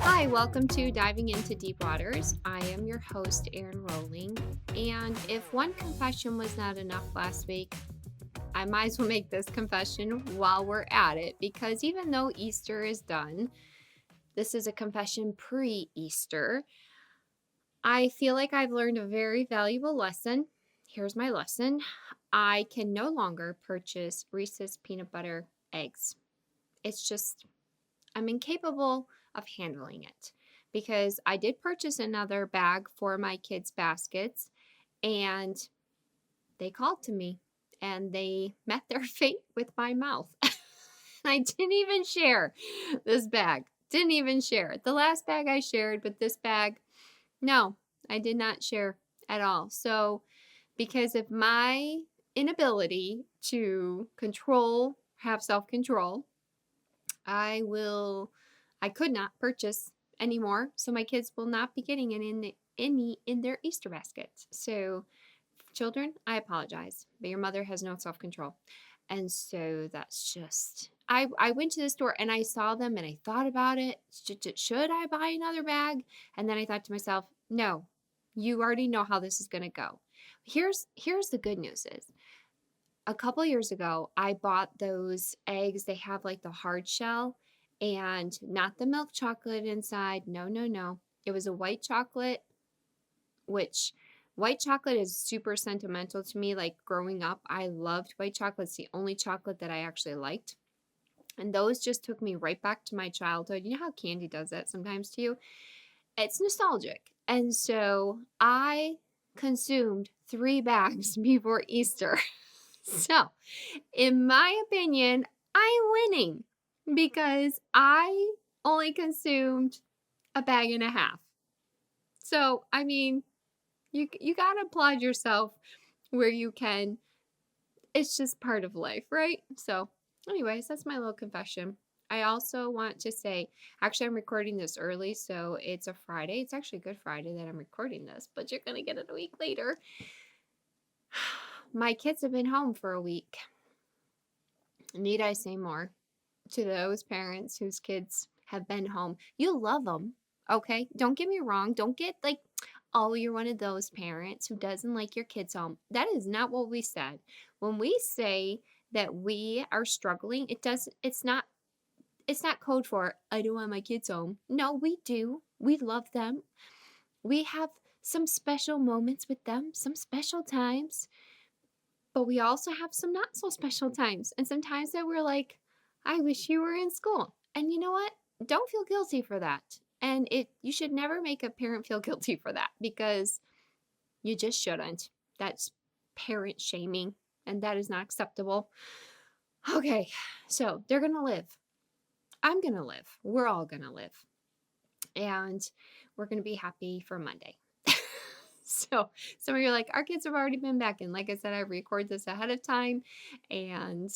Hi, welcome to Diving into Deep Waters. I am your host, Erin Rowling. And if one confession was not enough last week, I might as well make this confession while we're at it because even though Easter is done, this is a confession pre Easter. I feel like I've learned a very valuable lesson. Here's my lesson: I can no longer purchase Reese's peanut butter eggs. It's just I'm incapable of handling it because I did purchase another bag for my kids' baskets and they called to me and they met their fate with my mouth. I didn't even share this bag. Didn't even share it. The last bag I shared, but this bag, no, I did not share at all. So, because of my inability to have self control, I will I could not purchase anymore, so my kids will not be getting any in their Easter baskets. So, children, I apologize, but your mother has no self-control. And so that's just I went to the store and I saw them and I thought about it. Should I buy another bag? And then I thought to myself, no. You already know how this is going to go. Here's the good news is a couple years ago, I bought those eggs. They have like the hard shell and not the milk chocolate inside. No, no, no. It was a white chocolate, which white chocolate is super sentimental to me. Like growing up, I loved white chocolate. It's the only chocolate that I actually liked. And those just took me right back to my childhood. You know how candy does that sometimes to you? It's nostalgic. And so I consumed 3 bags before Easter. So, in my opinion, I'm winning because I only consumed a bag and a half. So, I mean, you got to applaud yourself where you can. It's just part of life, right? So, anyways, that's my little confession. I also want to say, actually, I'm recording this early, so it's a Friday. It's actually Good Friday that I'm recording this, but you're going to get it a week later. My kids have been home for a week. Need I say more? To those parents whose kids have been home. You love them, okay? Don't get me wrong. Don't get like, oh, you're one of those parents who doesn't like your kids home. That is not what we said. When we say that we are struggling, it's not code for I don't want my kids home. No, we do. We love them. We have some special moments with them, some special times, but we also have some not so special times. And sometimes that we're like, I wish you were in school. And you know what? Don't feel guilty for that. And you should never make a parent feel guilty for that because you just shouldn't. That's parent shaming and that is not acceptable. Okay, so they're going to live. I'm going to live. We're all going to live. And we're going to be happy for Monday. So some of you are like, our kids have already been back. And like I said, I record this ahead of time. And,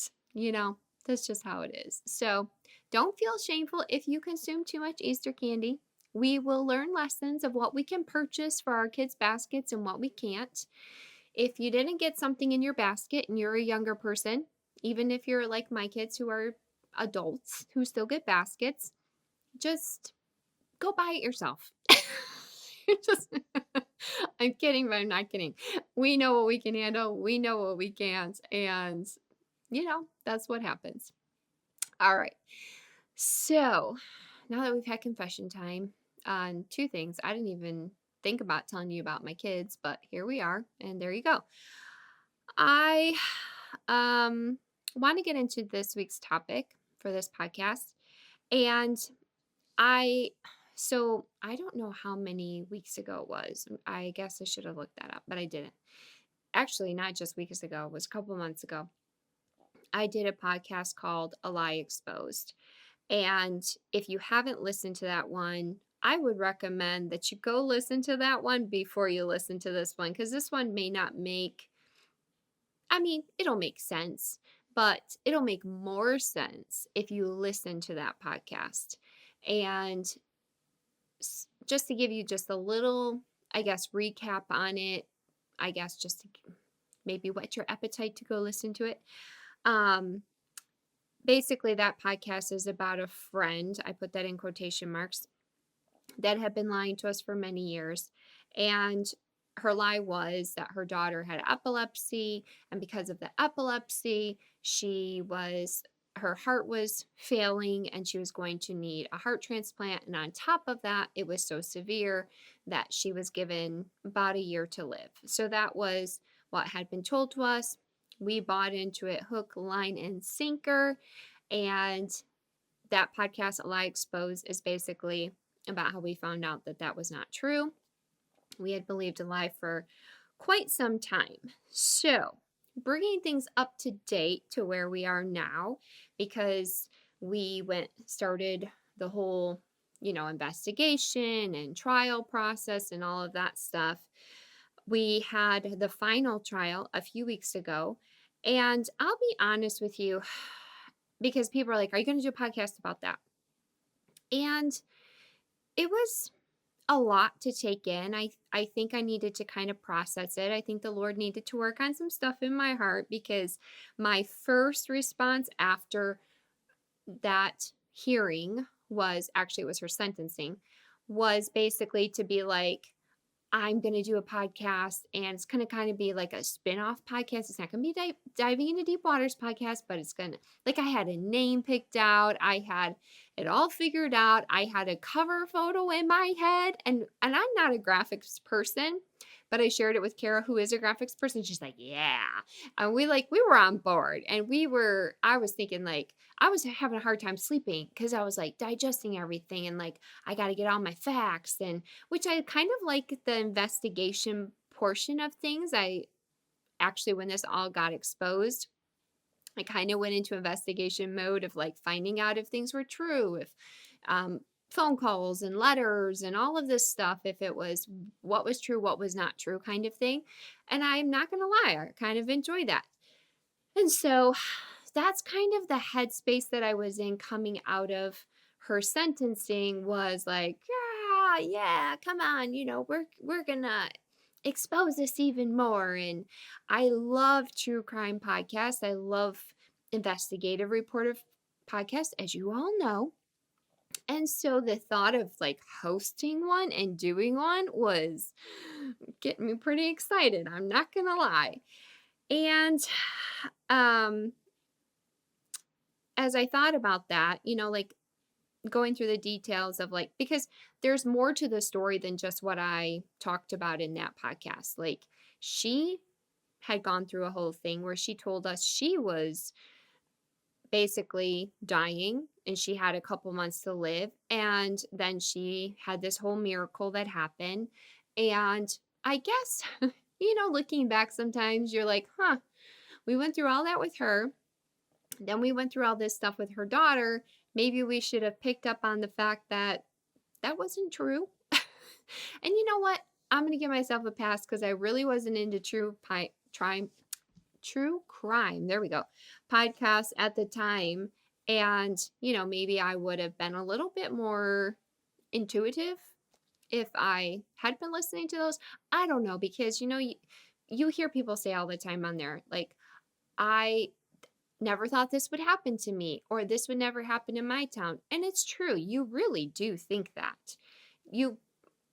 that's just how it is. So don't feel shameful if you consume too much Easter candy. We will learn lessons of what we can purchase for our kids' baskets and what we can't. If you didn't get something in your basket and you're a younger person, even if you're like my kids who are adults who still get baskets, just go buy it yourself. Just I'm kidding, but I'm not kidding. We know what we can handle. We know what we can't. And, that's what happens. All right. So now that we've had confession time on 2 things, I didn't even think about telling you about my kids, but here we are. And there you go. I want to get into this week's topic for this podcast. And I I don't know how many weeks ago it was. I guess I should have looked that up, but I didn't. Actually, not just weeks ago, it was a couple months ago. I did a podcast called A Lie Exposed. And if you haven't listened to that one, I would recommend that you go listen to that one before you listen to this one because this one may not it'll make sense, but it'll make more sense if you listen to that podcast. And just to give you just a little, I guess, recap on it, I guess just to maybe whet your appetite to go listen to it. Basically, that podcast is about a friend. I put that in quotation marks. that had been lying to us for many years. And her lie was that her daughter had epilepsy. And because of the epilepsy, her heart was failing and she was going to need a heart transplant. And on top of that, it was so severe that she was given about a year to live. So that was what had been told to us. We bought into it hook, line, and sinker. And that podcast, A Lie Exposed, is basically about how we found out that that was not true. We had believed a lie for quite some time. So, bringing things up to date to where we are now, because we started the whole, investigation and trial process and all of that stuff. We had the final trial a few weeks ago. And I'll be honest with you, because people are like, are you going to do a podcast about that? And it was a lot to take in. I think I needed to kind of process it. I think the Lord needed to work on some stuff in my heart, because my first response after that hearing was actually, it was her sentencing, was basically to be like, I'm going to do a podcast, and it's going to kind of be like a spin-off podcast. It's not going to be diving into deep waters podcast, but it's going to, like, I had a name picked out. I had it all figured out. I had a cover photo in my head, and I'm not a graphics person, but I shared it with Kara, who is a graphics person. She's like, yeah. And we were on board, and I was thinking, like, I was having a hard time sleeping because I was like digesting everything, and like, I got to get all my facts, and which I kind of like the investigation portion of things. I actually, when this all got exposed, I kind of went into investigation mode of like finding out if things were true, if phone calls and letters and all of this stuff, if it was what was true, what was not true, kind of thing. And I'm not going to lie, I kind of enjoy that. And so that's kind of the headspace that I was in coming out of her sentencing, was like, yeah, come on, we're gonna expose this even more. And I love true crime podcasts. I love investigative reportive podcasts, as you all know. And so the thought of like hosting one and doing one was getting me pretty excited. I'm not gonna lie. And as I thought about that, like going through the details of like, because there's more to the story than just what I talked about in that podcast. Like, she had gone through a whole thing where she told us she was basically dying and she had a couple months to live. And then she had this whole miracle that happened. And I guess, looking back, sometimes you're like, we went through all that with her. Then we went through all this stuff with her daughter. Maybe we should have picked up on the fact that that wasn't true. And you know what? I'm going to give myself a pass because I really wasn't into true crime. There we go. Podcasts at the time. And, maybe I would have been a little bit more intuitive if I had been listening to those. I don't know, because, you hear people say all the time on there, like, I never thought this would happen to me, or this would never happen in my town. And it's true. You really do think that.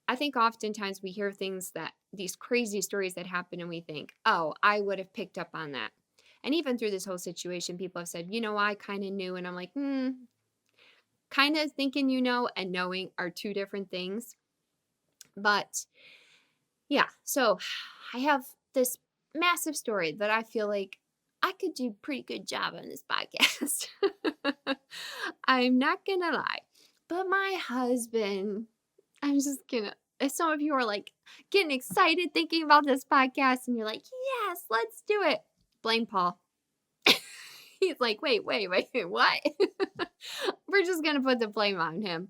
I think oftentimes we hear these crazy stories that happen, and we think, oh, I would have picked up on that. And even through this whole situation, people have said, I kind of knew. And I'm like, kind of thinking and knowing are two different things. But yeah, so I have this massive story that I feel like I could do a pretty good job on this podcast. I'm not gonna lie. But my husband, I'm just gonna, some of you are like getting excited thinking about this podcast, and you're like, yes, let's do it. Blame Paul. He's like, wait, what? We're just gonna put the blame on him.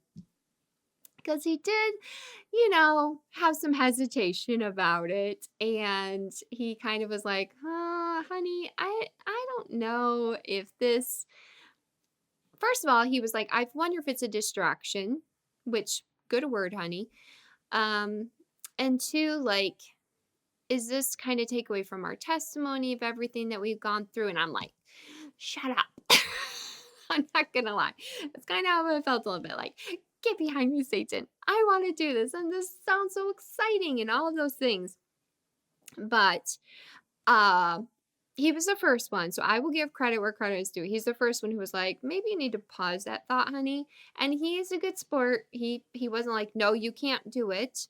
Because he did, have some hesitation about it. And he kind of was like, honey, I don't know if this. First of all, he was like, I wonder if it's a distraction, which, good word, honey. And two, like, is this kind of take away from our testimony of everything that we've gone through? And I'm like, shut up. I'm not going to lie. That's kind of how I felt a little bit, like, get behind me, Satan. I want to do this. And this sounds so exciting and all of those things. But uh, he was the first one. So I will give credit where credit is due. He's the first one who was like, maybe you need to pause that thought, honey. And he is a good sport. He wasn't like, no, you can't do it.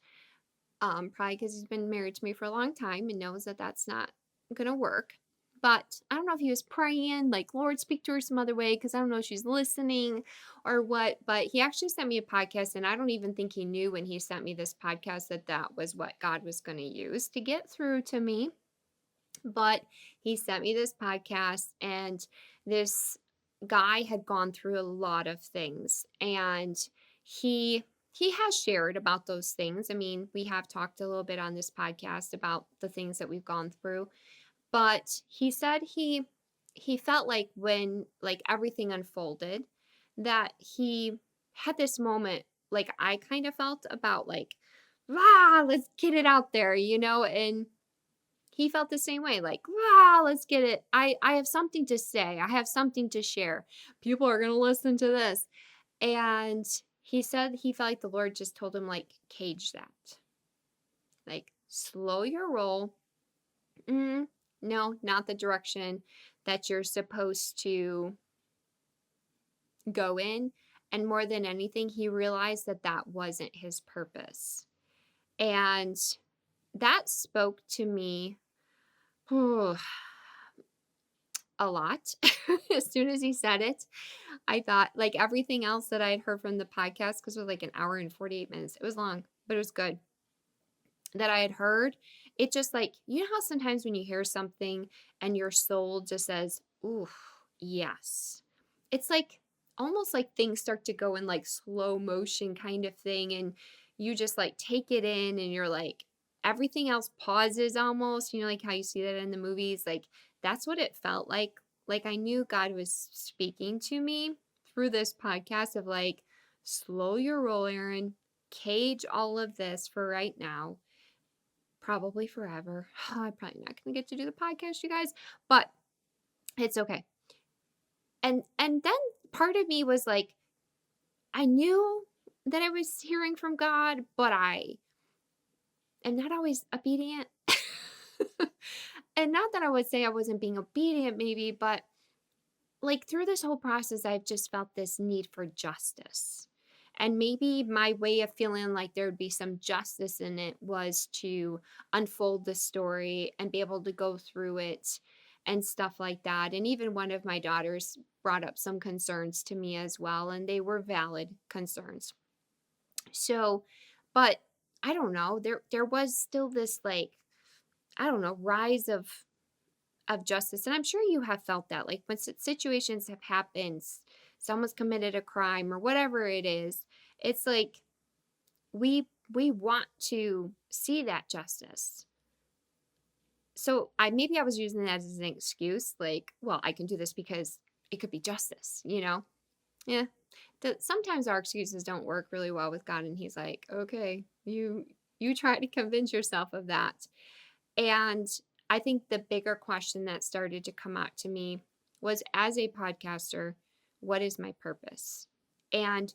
Probably because he's been married to me for a long time and knows that that's not gonna work. But I don't know if he was praying, like, Lord, speak to her some other way, because I don't know if she's listening or what. But he actually sent me a podcast, and I don't even think he knew when he sent me this podcast that that was what God was going to use to get through to me. But he sent me this podcast, and this guy had gone through a lot of things, and he has shared about those things. I mean, we have talked a little bit on this podcast about the things that we've gone through, but he said he felt like when like everything unfolded that he had this moment like I kind of felt about like, let's get it out there, and he felt the same way, like, let's get it. I have something to say. I have something to share. People are going to listen to this. And he said he felt like the Lord just told him, like, cage that. Like, slow your roll. No, not the direction that you're supposed to go in. And more than anything, he realized that that wasn't his purpose. And that spoke to me a lot. As soon as he said it, I thought, like everything else that I had heard from the podcast, because it was like an hour and 48 minutes. It was long, but it was good. That I had heard, it just like, you know how sometimes when you hear something and your soul just says, ooh, yes. It's like almost like things start to go in like slow motion kind of thing. And you just like take it in and you're like, everything else pauses almost, like how you see that in the movies. Like that's what it felt like. Like I knew God was speaking to me through this podcast of like, slow your roll, Aaron, cage all of this for right now. Probably forever. I'm probably not going to get to do the podcast, you guys, but it's okay. And then part of me was like, I knew that I was hearing from God, but I am not always obedient. And not that I would say I wasn't being obedient, maybe, but like through this whole process, I've just felt this need for justice. And maybe my way of feeling like there would be some justice in it was to unfold the story and be able to go through it and stuff like that. And even one of my daughters brought up some concerns to me as well, and they were valid concerns. So, but I don't know, there was still this like, I don't know, rise of justice. And I'm sure you have felt that like when situations have happened, someone's committed a crime or whatever it is, it's like we want to see that justice. So I was using that as an excuse, like, well, I can do this because it could be justice. Yeah. Sometimes our excuses don't work really well with God, and he's like, okay, you try to convince yourself of that. And I think the bigger question that started to come out to me was, as a podcaster, what is my purpose? And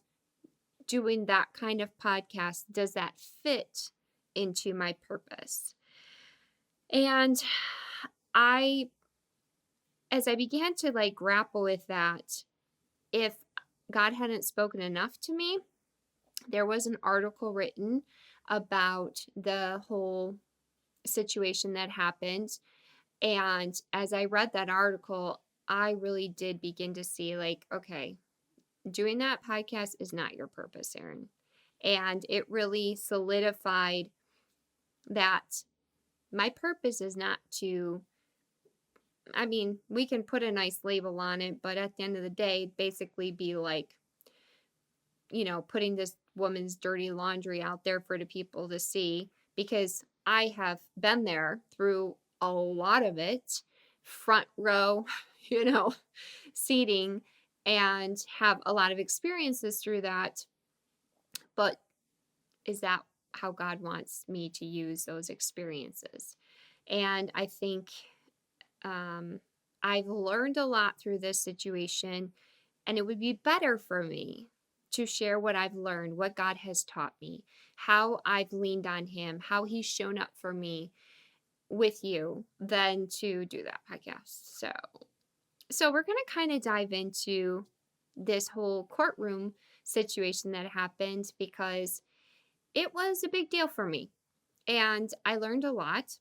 doing that kind of podcast, does that fit into my purpose? And I, as I began to like grapple with that, if God hadn't spoken enough to me, there was an article written about the whole situation that happened. And as I read that article, I really did begin to see like, okay, doing that podcast is not your purpose, Aaron. And it really solidified that my purpose is not to, I mean, we can put a nice label on it, but at the end of the day, basically be like, putting this woman's dirty laundry out there for the people to see, because I have been there through a lot of it, front row, seating, and have a lot of experiences through that. But is that how God wants me to use those experiences? And I think I've learned a lot through this situation, and it would be better for me to share what I've learned, what God has taught me, how I've leaned on Him, how He's shown up for me with you than to do that podcast. So we're going to kind of dive into this whole courtroom situation that happened because it was a big deal for me and I learned a lot.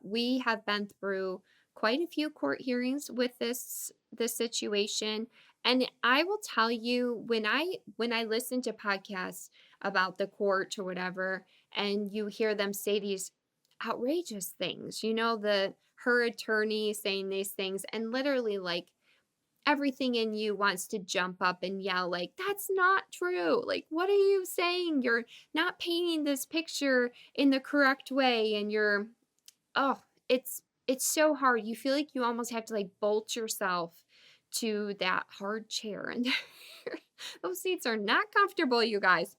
We have been through quite a few court hearings with this situation, and I will tell you when I listen to podcasts about the court or whatever, and you hear them say these outrageous things, the her attorney saying these things, and literally like everything in you wants to jump up and yell like that's not true, like what are you saying, you're not painting this picture in the correct way, and you're oh, it's so hard. You feel like you almost have to like bolt yourself to that hard chair, and those seats are not comfortable, you guys.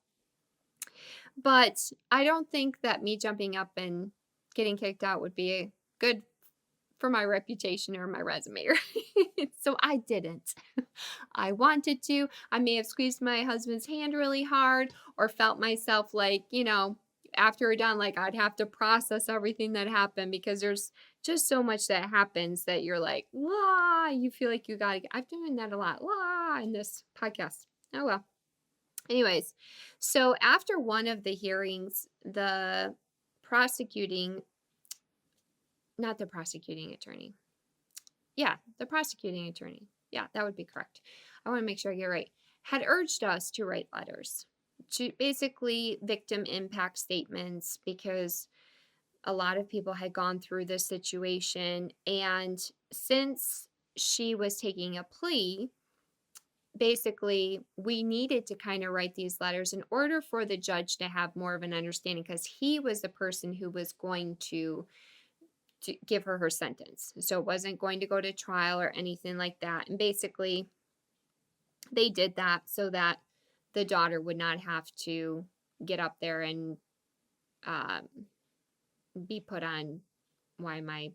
But I don't think that me jumping up and getting kicked out would be good for my reputation or my resume. So I didn't. I wanted to. I may have squeezed my husband's hand really hard or felt myself like, after we're done, like I'd have to process everything that happened because there's just so much that happens that you're like, la, you feel like you gotta, I've done that a lot, la, in this podcast. Oh well. Anyways, so after one of the hearings, prosecuting, not the prosecuting attorney. Yeah, the prosecuting attorney. Yeah, that would be correct. I want to make sure I get it right. Had urged us to write letters to basically victim impact statements because a lot of people had gone through this situation. And since she was taking a plea, basically we needed to kind of write these letters in order for the judge to have more of an understanding because he was the person who was going to give her sentence. So it wasn't going to go to trial or anything like that. And basically, they did that so that the daughter would not have to get up there and um, be put on. Why am I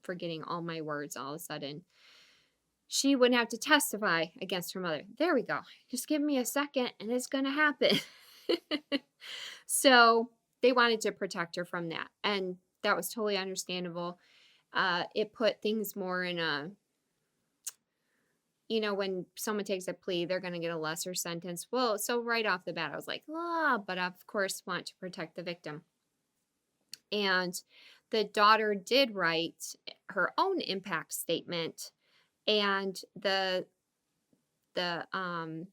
forgetting all my words all of a sudden? She wouldn't have to testify against her mother. There we go. Just give me a second and it's going to happen. So they wanted to protect her from that. And that was totally understandable. It put things more in when someone takes a plea, they're going to get a lesser sentence. Well, so right off the bat, I was like, but of course, want to protect the victim. And the daughter did write her own impact statement, and the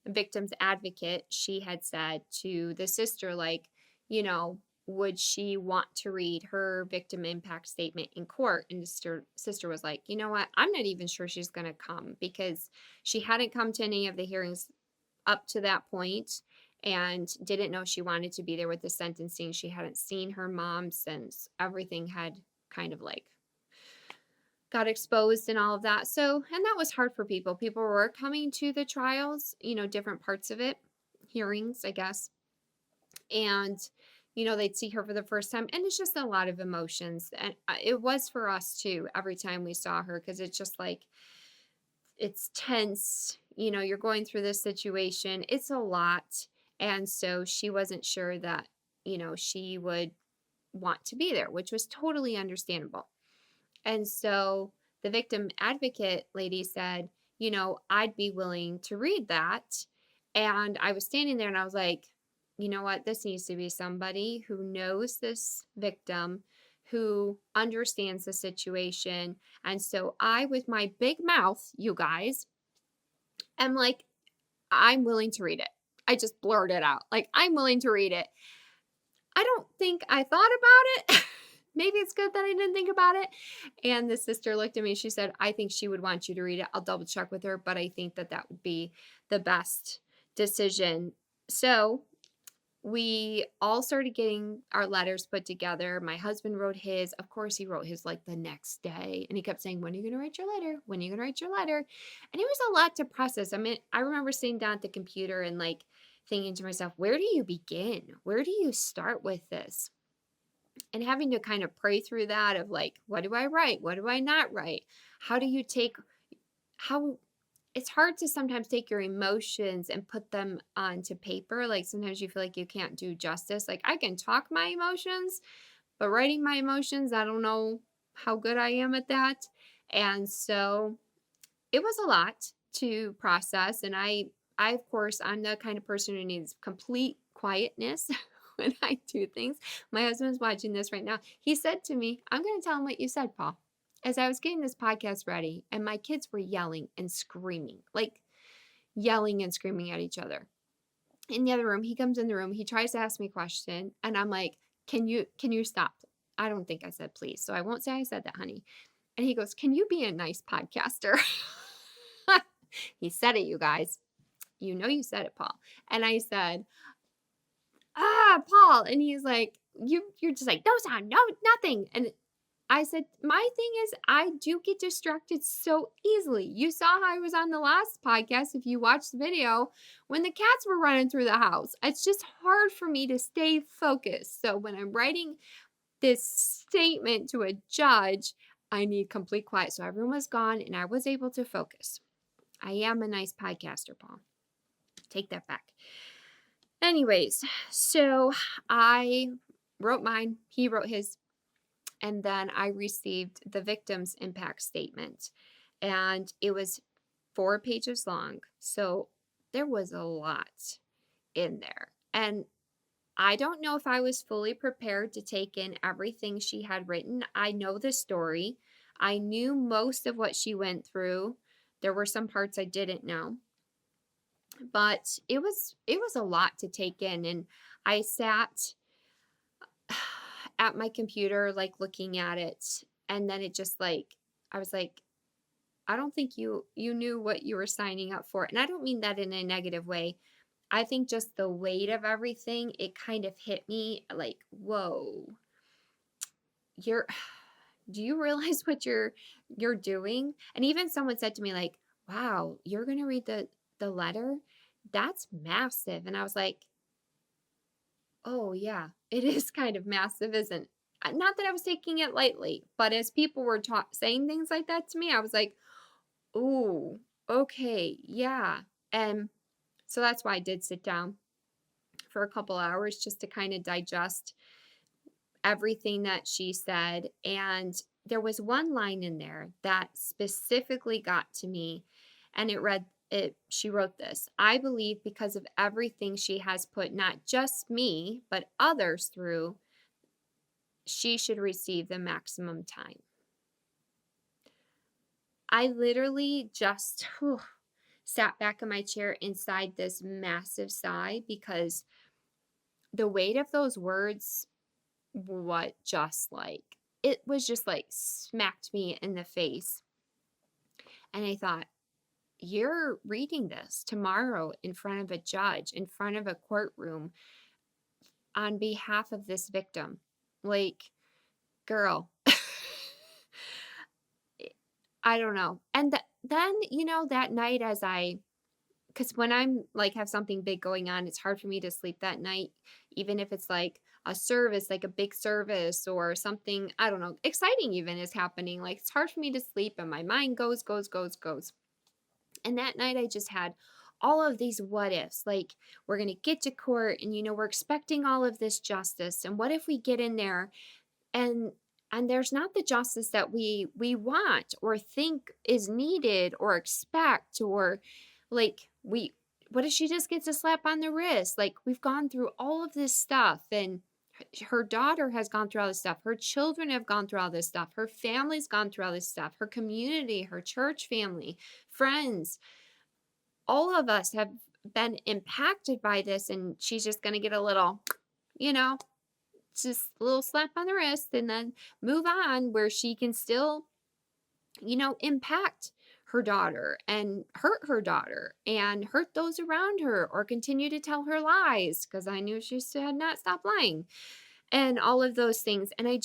victim's advocate, she had said to the sister, like, would she want to read her victim impact statement in court? And the sister was like, you know what? I'm not even sure she's going to come because she hadn't come to any of the hearings up to that point and didn't know she wanted to be there with the sentencing. She hadn't seen her mom since everything had kind of like got exposed and all of that. So, and that was hard for people. People were coming to the trials, different parts of it, hearings, I guess. And, they'd see her for the first time. And it's just a lot of emotions. And it was for us too, every time we saw her, because it's just like, it's tense. You're going through this situation. It's a lot. And so she wasn't sure that, she would want to be there, which was totally understandable. And so the victim advocate lady said, I'd be willing to read that. And I was standing there and I was like, you know what? This needs to be somebody who knows this victim, who understands the situation. And so I, with my big mouth, you guys, am like, I'm willing to read it. I just blurted out, like, I'm willing to read it. I don't think I thought about it. Maybe it's good that I didn't think about it. And the sister looked at me. She said, I think she would want you to read it. I'll double check with her, but I think that would be the best decision. So we all started getting our letters put together. My husband wrote his. Of course, he wrote his like the next day. And he kept saying, when are you going to write your letter? When are you going to write your letter? And it was a lot to process. I mean, I remember sitting down at the computer and like thinking to myself, where do you begin? Where do you start with this? And having to kind of pray through that of like, what do I write? What do I not write? How do you take, how it's hard to sometimes take your emotions and put them onto paper. Like sometimes you feel like you can't do justice. Like I can talk my emotions, but writing my emotions, I don't know how good I am at that. And so it was a lot to process. And I of course, I'm the kind of person who needs complete quietness when I do things. My husband's watching this right now. He said to me, I'm going to tell him what you said, Paul. As I was getting this podcast ready, and my kids were yelling and screaming, like yelling and screaming at each other. In the other room, he comes in the room, he tries to ask me a question, and I'm like, can you stop? I don't think I said please, so I won't say I said that, honey. And he goes, can you be a nice podcaster? He said it, you guys. You know you said it, Paul. And I said, Paul. And he's like, you're just like, no sound, no, nothing. And I said, my thing is, I do get distracted so easily. You saw how I was on the last podcast, if you watched the video, when the cats were running through the house. It's just hard for me to stay focused. So when I'm writing this statement to a judge, I need complete quiet. So everyone was gone and I was able to focus. I am a nice podcaster, Paul. Take that back. Anyways, so I wrote mine, he wrote his, and then I received the victim's impact statement. And it was 4 pages long. So there was a lot in there. And I don't know if I was fully prepared to take in everything she had written. I know the story. I knew most of what she went through. There were some parts I didn't know. But it was a lot to take in, and I sat at my computer like looking at it, and then it just like I was like, I don't think you knew what you were signing up for. And I don't mean that in a negative way. I think just the weight of everything, it kind of hit me like, whoa, you're do you realize what you're doing? And even someone said to me like, wow, you're going to read the letter? That's massive. And I was like, oh yeah, it is kind of massive, isn't it? Not that I was taking it lightly, but as people were saying things like that to me, I was like, ooh, okay, yeah. And so that's why I did sit down for a couple hours just to kind of digest everything that she said. And there was one line in there that specifically got to me, and it read, she wrote this: I believe because of everything she has put not just me, but others through, she should receive the maximum time. I literally just sat back in my chair inside this massive sigh because the weight of those words, what just like, it was just like smacked me in the face. And I thought, you're reading this tomorrow in front of a judge, in front of a courtroom, on behalf of this victim. Like, girl, I don't know. And then, that night, because when I'm like have something big going on, it's hard for me to sleep that night, even if it's like a service, like a big service or something, I don't know, exciting even is happening. Like it's hard for me to sleep and my mind goes, goes, goes, goes. And that night I just had all of these what ifs, like we're going to get to court and we're expecting all of this justice. And what if we get in there and there's not the justice that we want or think is needed or expect, or like what if she just gets a slap on the wrist? Like we've gone through all of this stuff, and her daughter has gone through all this stuff, her children have gone through all this stuff, her family's gone through all this stuff, her community, her church family, friends, all of us have been impacted by this, and she's just going to get a little, you know just a little slap on the wrist and then move on, where she can still, impact her daughter and hurt her daughter and hurt those around her, or continue to tell her lies, because I knew she had not stopped lying, and all of those things. And I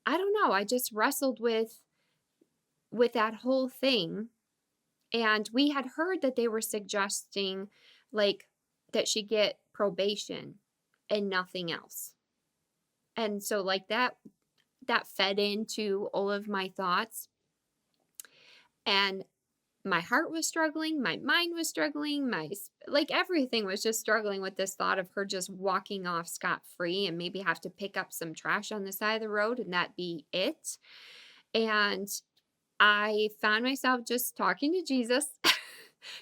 don't know, I just wrestled with that whole thing. And we had heard that they were suggesting like that she get probation and nothing else. And so like that fed into all of my thoughts. And my heart was struggling, my mind was struggling, like everything was just struggling with this thought of her just walking off scot free and maybe have to pick up some trash on the side of the road and that be it. And I found myself just talking to Jesus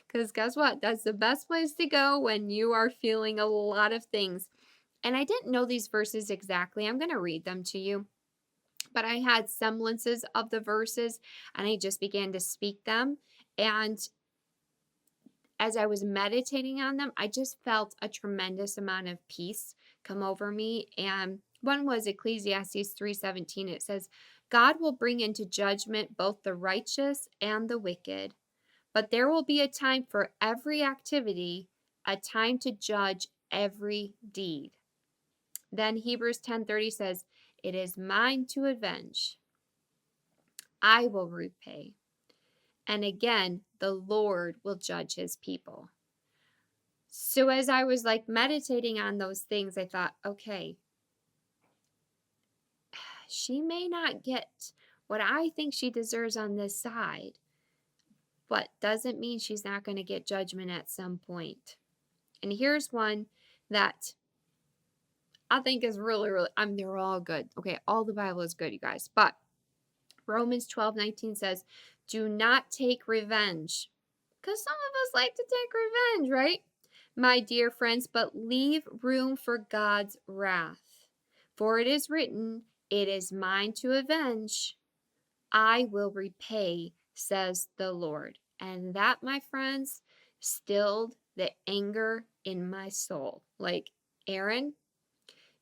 because guess what? That's the best place to go when you are feeling a lot of things. And I didn't know these verses exactly. I'm going to read them to you, but I had semblances of the verses and I just began to speak them. And as I was meditating on them, I just felt a tremendous amount of peace come over me. And one was Ecclesiastes 3:17. It says, God will bring into judgment both the righteous and the wicked, but there will be a time for every activity, a time to judge every deed. Then Hebrews 10:30 says, it is mine to avenge. I will repay. And again, the Lord will judge his people. So as I was like meditating on those things, I thought, okay, she may not get what I think she deserves on this side, but doesn't mean she's not going to get judgment at some point. And here's one that I think is really, really, I mean, they're all good. Okay, all the Bible is good, you guys. But Romans 12:19 says, do not take revenge. Because some of us like to take revenge, right? My dear friends, but leave room for God's wrath. For it is written, it is mine to avenge. I will repay, says the Lord. And that, my friends, stilled the anger in my soul. Like, Aaron,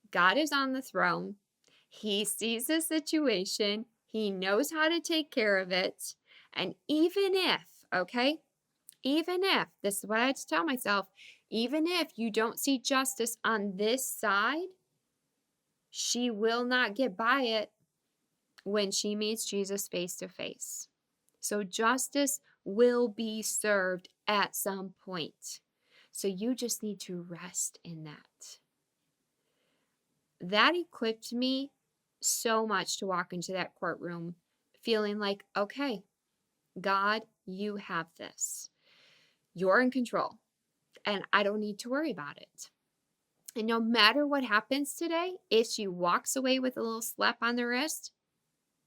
God is on the throne. He sees the situation. He knows how to take care of it. And even if, okay, even if, this is what I had to tell myself, even if you don't see justice on this side, she will not get by it when she meets Jesus face to face. So justice will be served at some point. So you just need to rest in that. That equipped me so much to walk into that courtroom feeling like, okay, God, you have this. You're in control, and I don't need to worry about it. And no matter what happens today, if she walks away with a little slap on the wrist,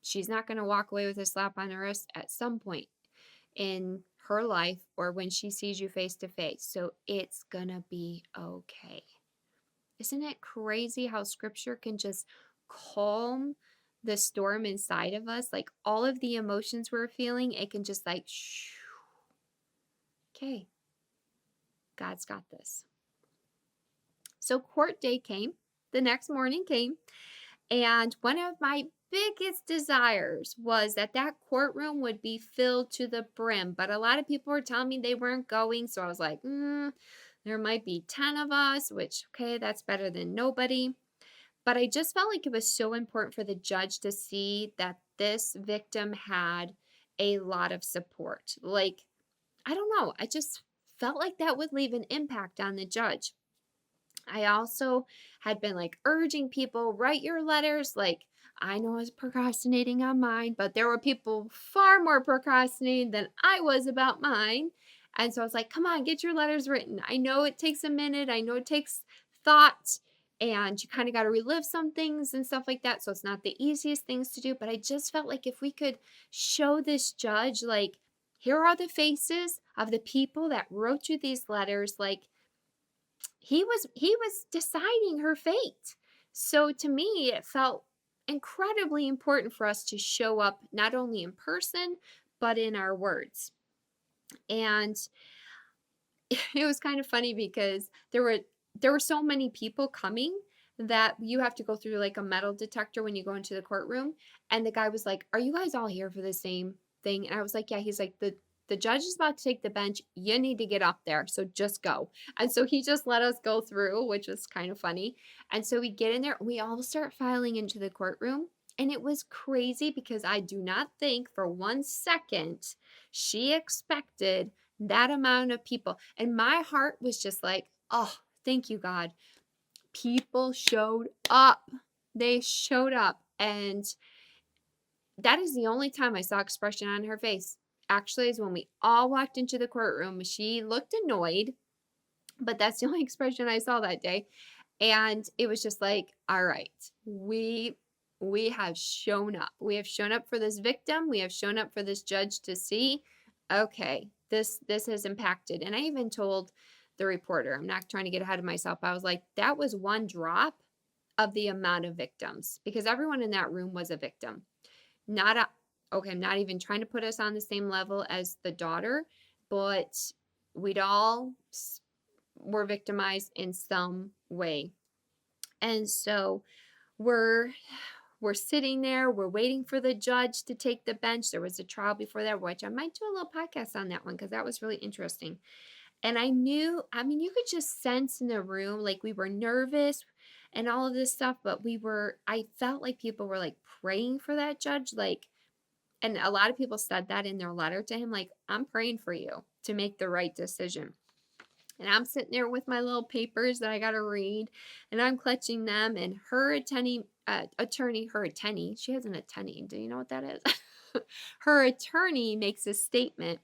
she's not going to walk away with a slap on the wrist at some point in her life or when she sees you face to face. So it's going to be okay. Isn't it crazy how scripture can just calm the storm inside of us? Like all of the emotions we're feeling, it can just like, shh. Okay, God's got this. So court day came, the next morning came, and one of my biggest desires was that that courtroom would be filled to the brim. But a lot of people were telling me they weren't going. So I was like, there might be 10 of us, which, okay, that's better than nobody. But I just felt like it was so important for the judge to see that this victim had a lot of support. Like, I don't know. I just felt like that would leave an impact on the judge. I also had been like urging people, write your letters. Like, I know I was procrastinating on mine, but there were people far more procrastinating than I was about mine. And so I was like, come on, get your letters written. I know it takes a minute. I know it takes thought and you kind of got to relive some things and stuff like that. So it's not the easiest things to do. But I just felt like if we could show this judge, like, here are the faces of the people that wrote you these letters. Like, he was deciding her fate. So to me, it felt incredibly important for us to show up not only in person, but in our words. And it was kind of funny because there were so many people coming that you have to go through like a metal detector when you go into the courtroom. And the guy was like, are you guys all here for the same thing? And I was like, yeah. He's like, the judge is about to take the bench. You need to get up there. So just go. And so he just let us go through, which was kind of funny. And so we get in there, we all start filing into the courtroom. And it was crazy because I do not think for 1 second she expected that amount of people. And my heart was just like, oh, thank you, God. People showed up. They showed up. And that is the only time I saw expression on her face. actually is when we all walked into the courtroom. She looked annoyed, but that's the only expression I saw that day. And it was just like, all right, we have shown up. We have shown up for this victim. We have shown up for this judge to see, okay, this has impacted. And I even told the reporter, I'm not trying to get ahead of myself. I was like, that was one drop of the amount of victims because everyone in that room was a victim. Not a, okay, I'm not even trying to put us on the same level as the daughter, but we'd all were victimized in some way. And so we're we're sitting there, we're waiting for the judge to take the bench. There was a trial before that, which I might do a little podcast on that one because that was really interesting. And I knew, I mean, you could just sense in the room, like we were nervous and all of this stuff, but I felt like people were like praying for that judge. Like, and a lot of people said that in their letter to him, like, I'm praying for you to make the right decision. And I'm sitting there with my little papers that I got to read, and I'm clutching them. And her attorney, she has an attorney. Do you know what that is? Her attorney makes a statement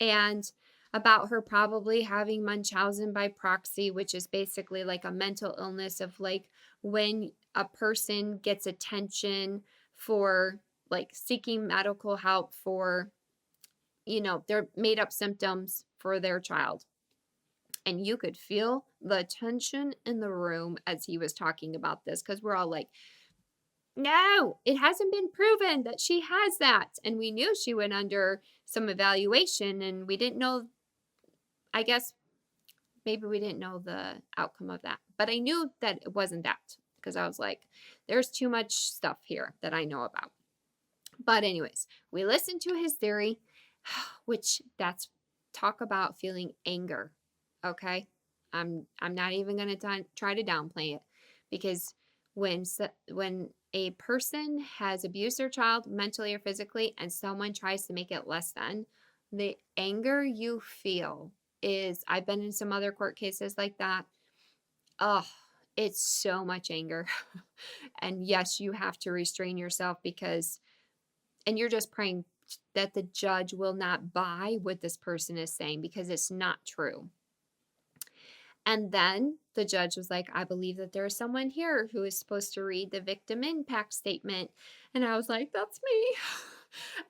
and about her probably having Munchausen by proxy, which is basically like a mental illness of like when a person gets attention for like seeking medical help for, their made up symptoms for their child. And you could feel the tension in the room as he was talking about this because we're all like, no, it hasn't been proven that she has that. And we knew she went under some evaluation and we didn't know, I guess maybe we didn't know the outcome of that. But I knew that it wasn't that because I was like, there's too much stuff here that I know about. But anyways, we listened to his theory, which that's talk about feeling anger. Okay? I'm not even going to try to downplay it because when a person has abused their child mentally or physically and someone tries to make it less than, the anger you feel is, I've been in some other court cases like that. Oh, it's so much anger. And yes, you have to restrain yourself and you're just praying that the judge will not buy what this person is saying because it's not true. And then the judge was like, I believe that there is someone here who is supposed to read the victim impact statement. And I was like, that's me.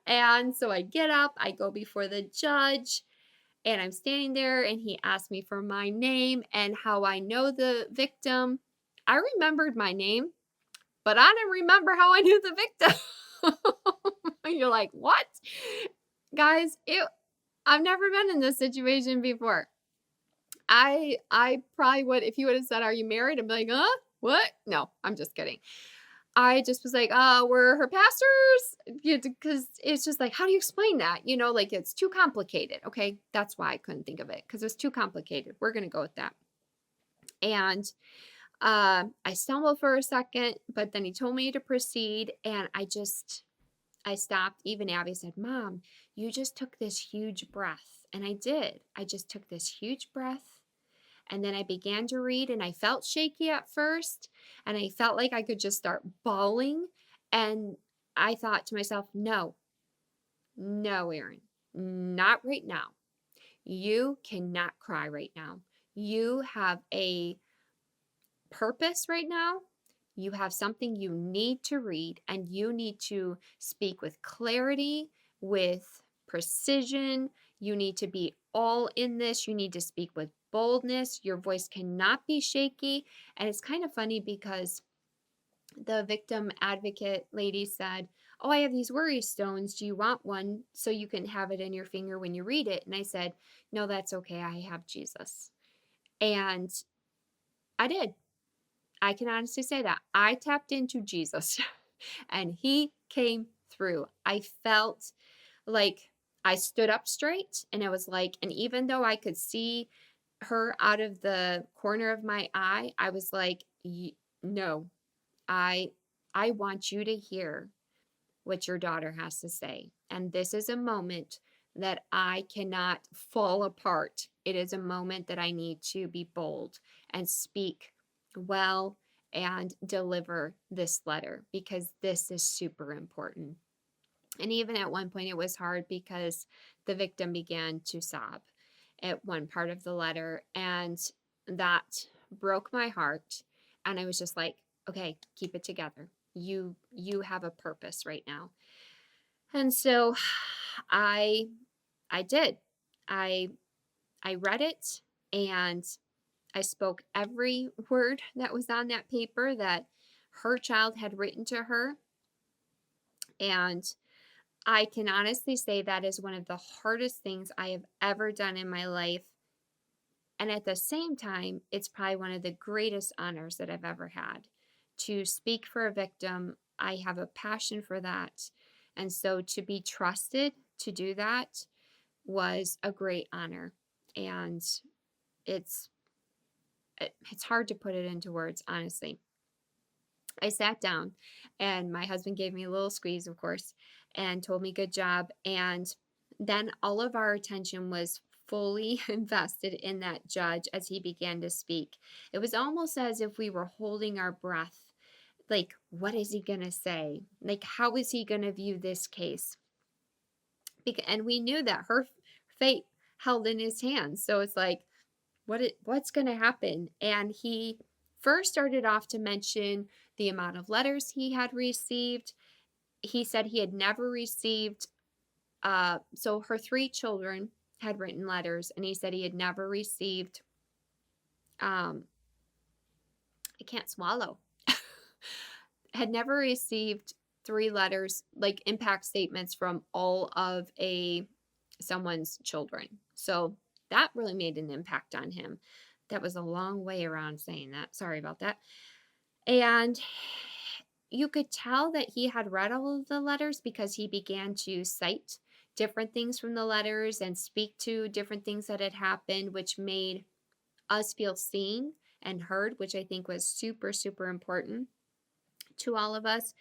And so I get up, I go before the judge, and I'm standing there, and he asked me for my name and how I know the victim. I remembered my name, but I didn't remember how I knew the victim. You're like, what? Guys, I've never been in this situation before. I probably would, if you would have said, are you married? I'd be like, huh? What? No, I'm just kidding. I just was like, we're her pastors. Because it's just like, how do you explain that? Like it's too complicated. Okay. That's why I couldn't think of it because it's too complicated. We're going to go with that. And I stumbled for a second, but then he told me to proceed. And I stopped. Even Abby said, Mom, you just took this huge breath. And I did. I just took this huge breath. And then I began to read and I felt shaky at first. And I felt like I could just start bawling. And I thought to myself, no, Aaron, not right now. You cannot cry right now. You have a purpose right now. You have something you need to read and you need to speak with clarity, with precision. You need to be all in this. You need to speak with boldness. Your voice cannot be shaky. And it's kind of funny because the victim advocate lady said, oh, I have these worry stones. Do you want one so you can have it in your finger when you read it? And I said, no, that's okay. I have Jesus. And I did. I can honestly say that. I tapped into Jesus and he came through. I felt like I stood up straight and I was like, and even though I could see her out of the corner of my eye, I was like, no, I want you to hear what your daughter has to say. And this is a moment that I cannot fall apart. It is a moment that I need to be bold and speak well and deliver this letter because this is super important. And even at one point, it was hard because the victim began to sob at one part of the letter. And that broke my heart. And I was just like, okay, keep it together. You have a purpose right now. And so I I did. I I read it and I spoke every word that was on that paper that her child had written to her. And I can honestly say that is one of the hardest things I have ever done in my life. And at the same time, it's probably one of the greatest honors that I've ever had to speak for a victim. I have a passion for that. And so to be trusted to do that was a great honor. And it's it's hard to put it into words, honestly. I sat down and my husband gave me a little squeeze, of course, and told me good job. And then all of our attention was fully invested in that judge as he began to speak. It was almost as if we were holding our breath. Like, what is he going to say? Like, how is he going to view this case? And we knew that her fate held in his hands. So it's like, what's going to happen? And he first started off to mention the amount of letters he had received. He said he had never received so her three children had written letters, and he said he had never received um I can't swallow. Had never received three letters, like impact statements from all of a someone's children. So that really made an impact on him. That was a long way around saying that. Sorry about that. And you could tell that he had read all of the letters because he began to cite different things from the letters and speak to different things that had happened, which made us feel seen and heard, which I think was super, super important to all of us.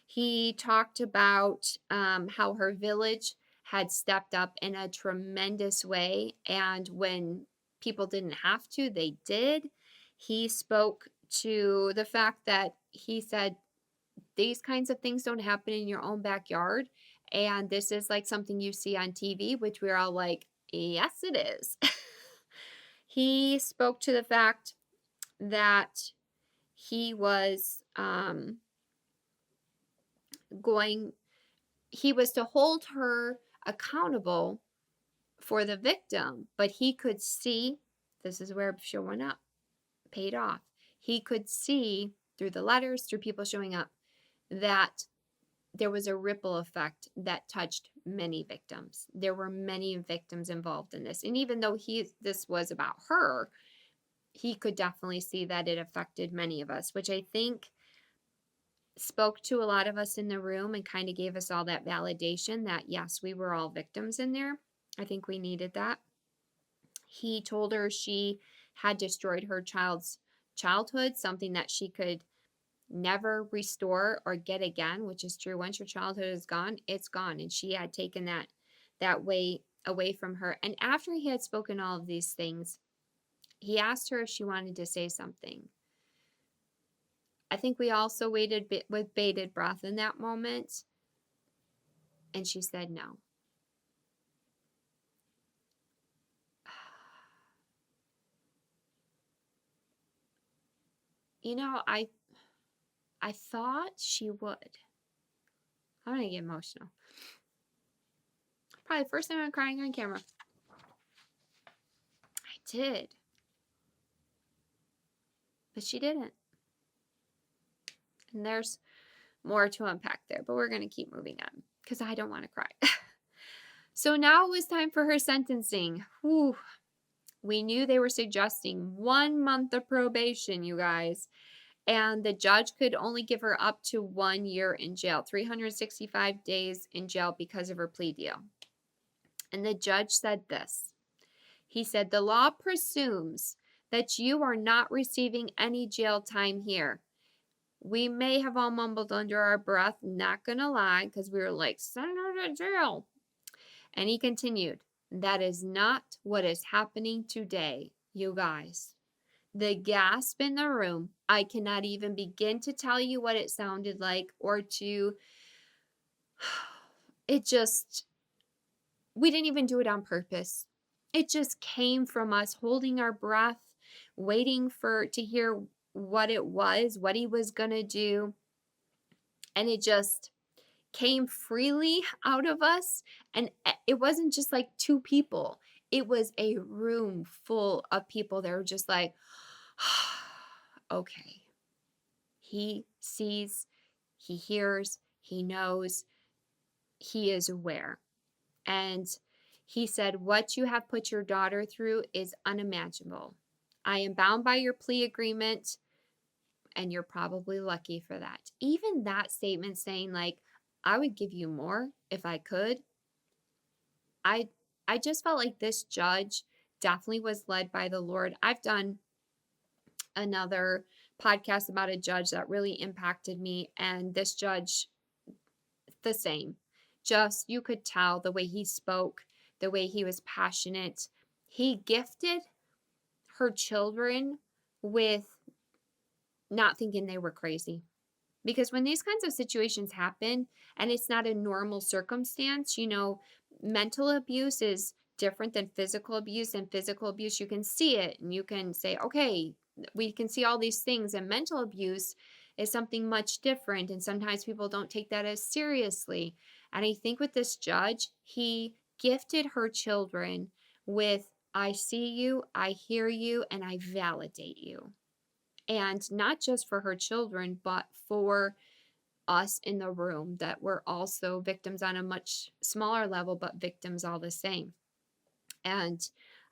He talked about how her village had stepped up in a tremendous way. And when people didn't have to, they did. He spoke to the fact that he said, these kinds of things don't happen in your own backyard. And this is like something you see on TV, which we're all like, yes, it is. He spoke to the fact that he was going he was to hold her accountable for the victim, but he could see this is where showing up paid off. He could see through the letters, through people showing up, that there was a ripple effect that touched many victims. There were many victims involved in this. And even though this was about her, he could definitely see that it affected many of us, which I think spoke to a lot of us in the room and kind of gave us all that validation that yes, we were all victims in there. I think we needed that. He told her she had destroyed her child's childhood, something that she could never restore or get again, which is true. Once your childhood is gone, it's gone. And she had taken that way away from her. And after he had spoken all of these things, he asked her if she wanted to say something. I think we also waited with bated breath in that moment. And she said no. You know, I thought she would. I'm gonna get emotional. Probably the first time I'm crying on camera. I did. But she didn't. And there's more to unpack there, but we're gonna keep moving on because I don't want to cry. So now it was time for her sentencing. Whew. We knew they were suggesting 1 month of probation, you guys. And the judge could only give her up to 1 year in jail, 365 days in jail because of her plea deal. And the judge said this. He said, the law presumes that you are not receiving any jail time here. We may have all mumbled under our breath, not gonna lie, because we were like, send her to jail. And he continued, that is not what is happening today, you guys. The gasp in the room, I cannot even begin to tell you what it sounded like or to it just, we didn't even do it on purpose. It just came from us holding our breath, waiting for to hear what it was, what he was going to do, and it just came freely out of us. And it wasn't just like two people, it was a room full of people that were just like, okay, he sees, he hears, he knows, he is aware. And he said, what you have put your daughter through is unimaginable. I am bound by your plea agreement, and you're probably lucky for that. Even that statement saying, like, I would give you more if I could. I I just felt like this judge definitely was led by the Lord. I've done another podcast about a judge that really impacted me, and this judge, the same. Just you could tell the way he spoke, the way he was passionate. He gifted her children with not thinking they were crazy. Because when these kinds of situations happen and it's not a normal circumstance, mental abuse is different than physical abuse. And physical abuse, you can see it and you can say, okay, we can see all these things. And mental abuse is something much different. And sometimes people don't take that as seriously. And I think with this judge, he gifted her children with, I see you, I hear you, and I validate you. And not just for her children, but for us in the room that were also victims on a much smaller level, but victims all the same. And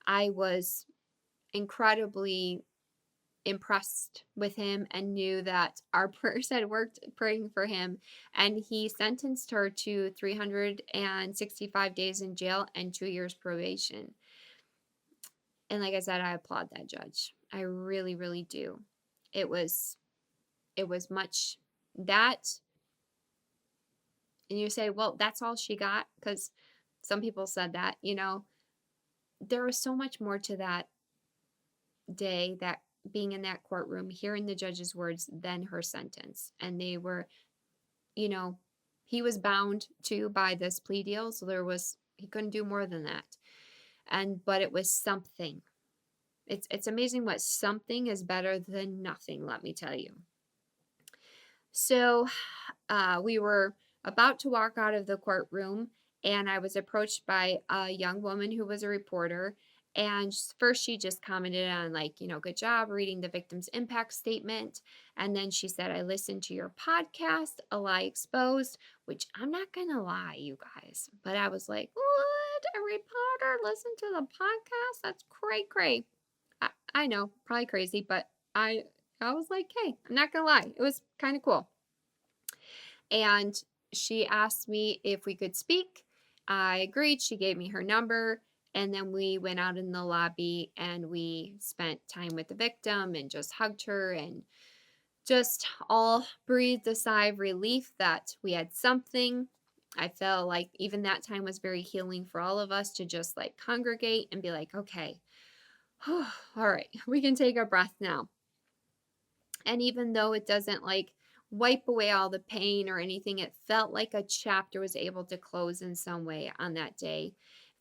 I was incredibly impressed with him and knew that our prayers had worked praying for him. And he sentenced her to 365 days in jail and 2 years probation. And like I said, I applaud that judge. I really, really do. It was much that. And you say, well, that's all she got, because some people said that. There was so much more to that day, that being in that courtroom, hearing the judge's words, than her sentence. And they were, you know, he was bound to by this plea deal, so he couldn't do more than that. But it was something. It's amazing what something is better than nothing, let me tell you. So we were about to walk out of the courtroom, and I was approached by a young woman who was a reporter. And first, she just commented on, like, good job reading the victim's impact statement. And then she said, I listened to your podcast, A Lie Exposed, which I'm not going to lie, you guys. But I was like, what? A reporter listen to the podcast? That's cray. I know, probably crazy, but I was like, hey, I'm not going to lie. It was kind of cool. And she asked me if we could speak. I agreed. She gave me her number. And then we went out in the lobby and we spent time with the victim and just hugged her and just all breathed a sigh of relief that we had something. I felt like even that time was very healing for all of us to just like congregate and be like, okay, all right, we can take a breath now. And even though it doesn't like wipe away all the pain or anything, it felt like a chapter was able to close in some way on that day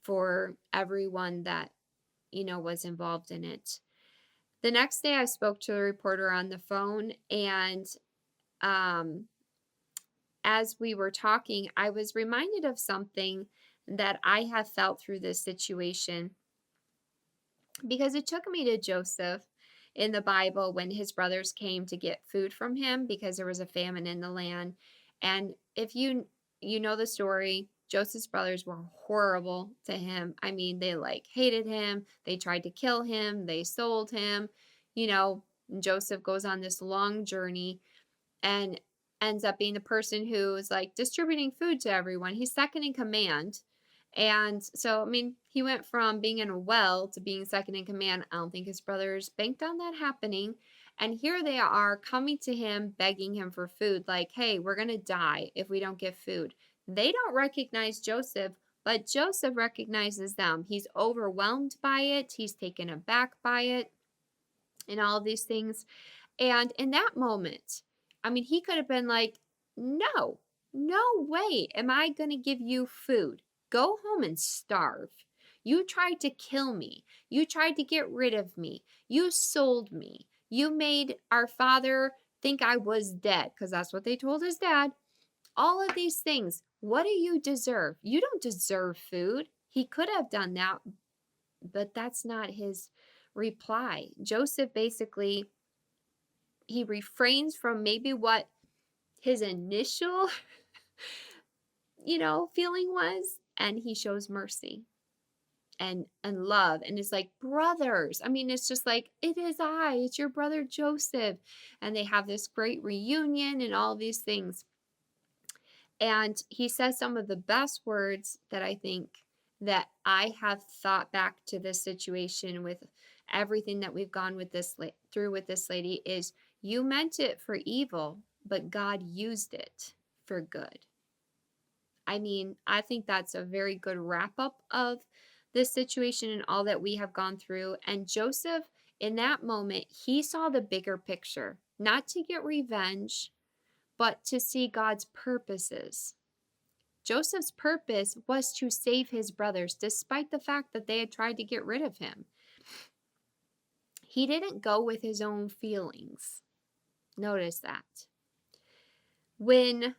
for everyone that, was involved in it. The next day I spoke to the reporter on the phone, and as we were talking, I was reminded of something that I have felt through this situation, because it took me to Joseph in the Bible when his brothers came to get food from him because there was a famine in the land. And if you know the story, Joseph's brothers were horrible to him. I mean, they like hated him. They tried to kill him. They sold him. Joseph goes on this long journey and ends up being the person who is like distributing food to everyone. He's second in command. And so, I mean, he went from being in a well to being second in command. I don't think his brothers banked on that happening. And here they are coming to him, begging him for food, like, hey, we're going to die if we don't get food. They don't recognize Joseph, but Joseph recognizes them. He's overwhelmed by it. He's taken aback by it and all of these things. And in that moment, I mean, he could have been like, no, No way am I going to give you food. Go home and starve. You tried to kill me. You tried to get rid of me. You sold me. You made our father think I was dead because that's what they told his dad. All of these things. What do you deserve? You don't deserve food. He could have done that, but that's not his reply. Joseph basically he refrains from maybe what his initial feeling was, and he shows mercy and love, and it's like brothers. I mean, it's just like, it's your brother Joseph, and they have this great reunion and all these things. And he says some of the best words that I think that I have thought back to this situation with everything that we've gone with through with this lady is, you meant it for evil, but God used it for good. I mean, I think that's a very good wrap up of this situation and all that we have gone through. And Joseph, in that moment, he saw the bigger picture, not to get revenge, but to see God's purposes. Joseph's purpose was to save his brothers, despite the fact that they had tried to get rid of him. He didn't go with his own feelings. Notice that. When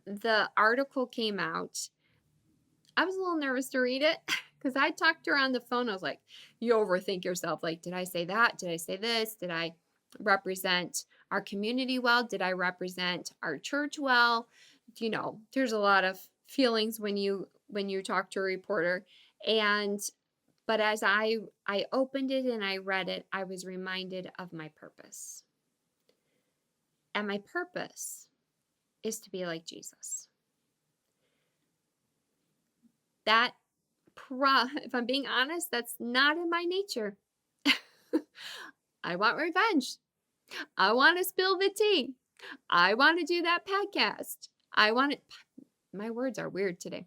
the article came out, I was a little nervous to read it because I talked to her on the phone. I was like, you overthink yourself. Like, did I say that? Did I say this? Did I represent our community well? Did I represent our church well? There's a lot of feelings when you talk to a reporter. But as I opened it and I read it, I was reminded of my purpose. And my purpose is to be like Jesus. That if I'm being honest, that's not in my nature. I want revenge. I want to spill the tea. I want to do that podcast. My words are weird today.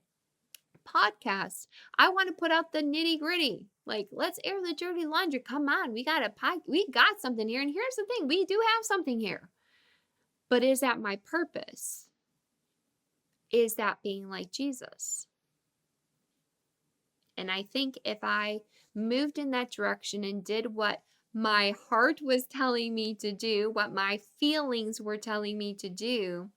Podcast. I want to put out the nitty gritty. Like, let's air the dirty laundry. Come on. We got something here. And here's the thing. We do have something here. But is that my purpose? Is that being like Jesus? And I think if I moved in that direction and did what my heart was telling me to do, what my feelings were telling me to do,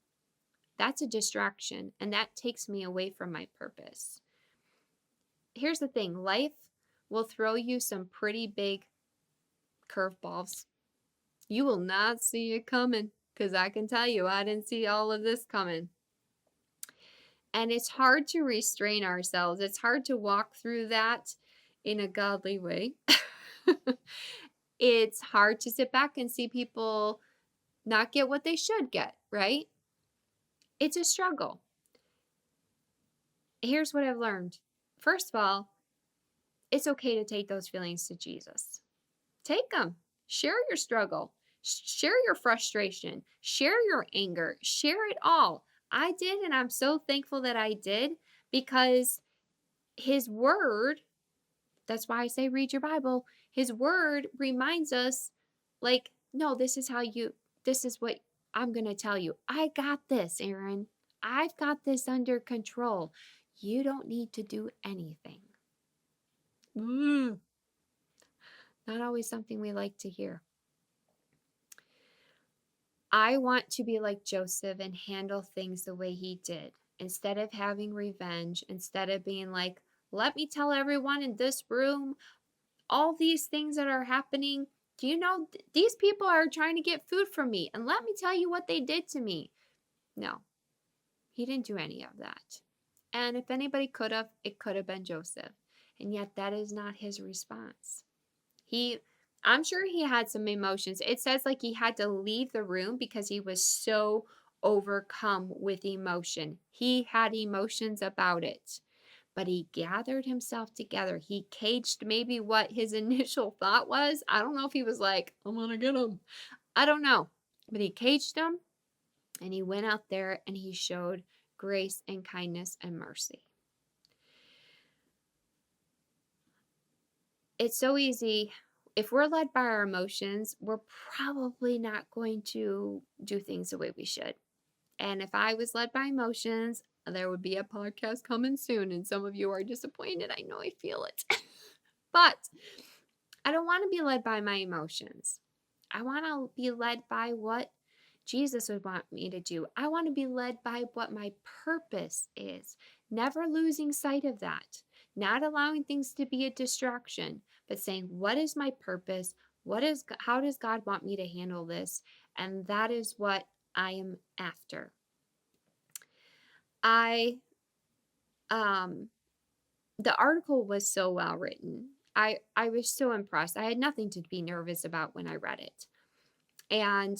that's a distraction, and that takes me away from my purpose. Here's the thing, life will throw you some pretty big curveballs. You will not see it coming, because I can tell you, I didn't see all of this coming. And it's hard to restrain ourselves. It's hard to walk through that in a godly way. It's hard to sit back and see people not get what they should get, right? It's a struggle. Here's what I've learned. First of all, it's okay to take those feelings to Jesus. Take them. Share your struggle. Share your frustration. Share your anger. Share it all. I did, and I'm so thankful that I did, because his word, that's why I say read your Bible, his word reminds us, like, no, this is what I'm going to tell you. I got this, Aaron. I've got this under control. You don't need to do anything. Not always something we like to hear. I want to be like Joseph and handle things the way he did. Instead of having revenge, instead of being like, let me tell everyone in this room all these things that are happening. Do you know these people are trying to get food from me? And let me tell you what they did to me. No, he didn't do any of that. And if anybody could have, it could have been Joseph. And yet that is not his response. I'm sure he had some emotions. It says like he had to leave the room because he was so overcome with emotion. He had emotions about it, but he gathered himself together. He caged maybe what his initial thought was. I don't know if he was like, I'm going to get him. I don't know. But he caged him, and he went out there and he showed grace and kindness and mercy. It's so easy. If we're led by our emotions, we're probably not going to do things the way we should. And if I was led by emotions, there would be a podcast coming soon. And some of you are disappointed. I know, I feel it. But I don't want to be led by my emotions. I want to be led by what Jesus would want me to do. I want to be led by what my purpose is, never losing sight of that, not allowing things to be a distraction, but saying, what is my purpose? How does God want me to handle this? And that is what I am after. I the article was so well written. I was so impressed. I had nothing to be nervous about when I read it. And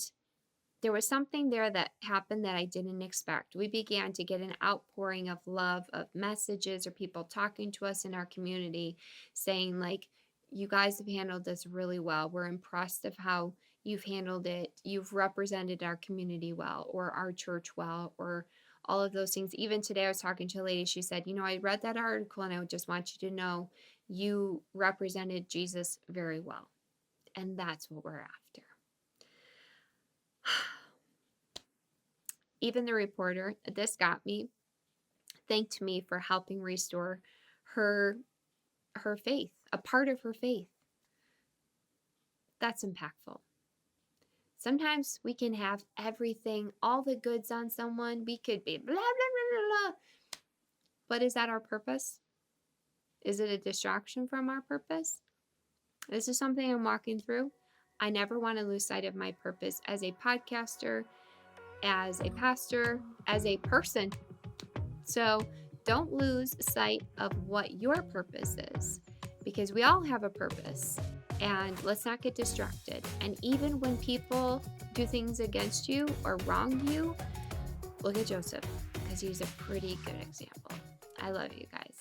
there was something there that happened that I didn't expect. We began to get an outpouring of love, of messages, or people talking to us in our community saying, like, you guys have handled this really well. We're impressed of how you've handled it. You've represented our community well, or our church well, or all of those things. Even today, I was talking to a lady. She said, I read that article and I just want you to know you represented Jesus very well. And that's what we're after. Even the reporter, this got me, thanked me for helping restore her faith, a part of her faith. That's impactful. Sometimes we can have everything, all the goods on someone. We could be blah, blah, blah, blah, blah. But is that our purpose? Is it a distraction from our purpose? This is something I'm walking through. I never want to lose sight of my purpose as a podcaster, as a pastor, as a person. So don't lose sight of what your purpose is, because we all have a purpose, and let's not get distracted. And even when people do things against you or wrong you, look at Joseph, because he's a pretty good example. I love you guys.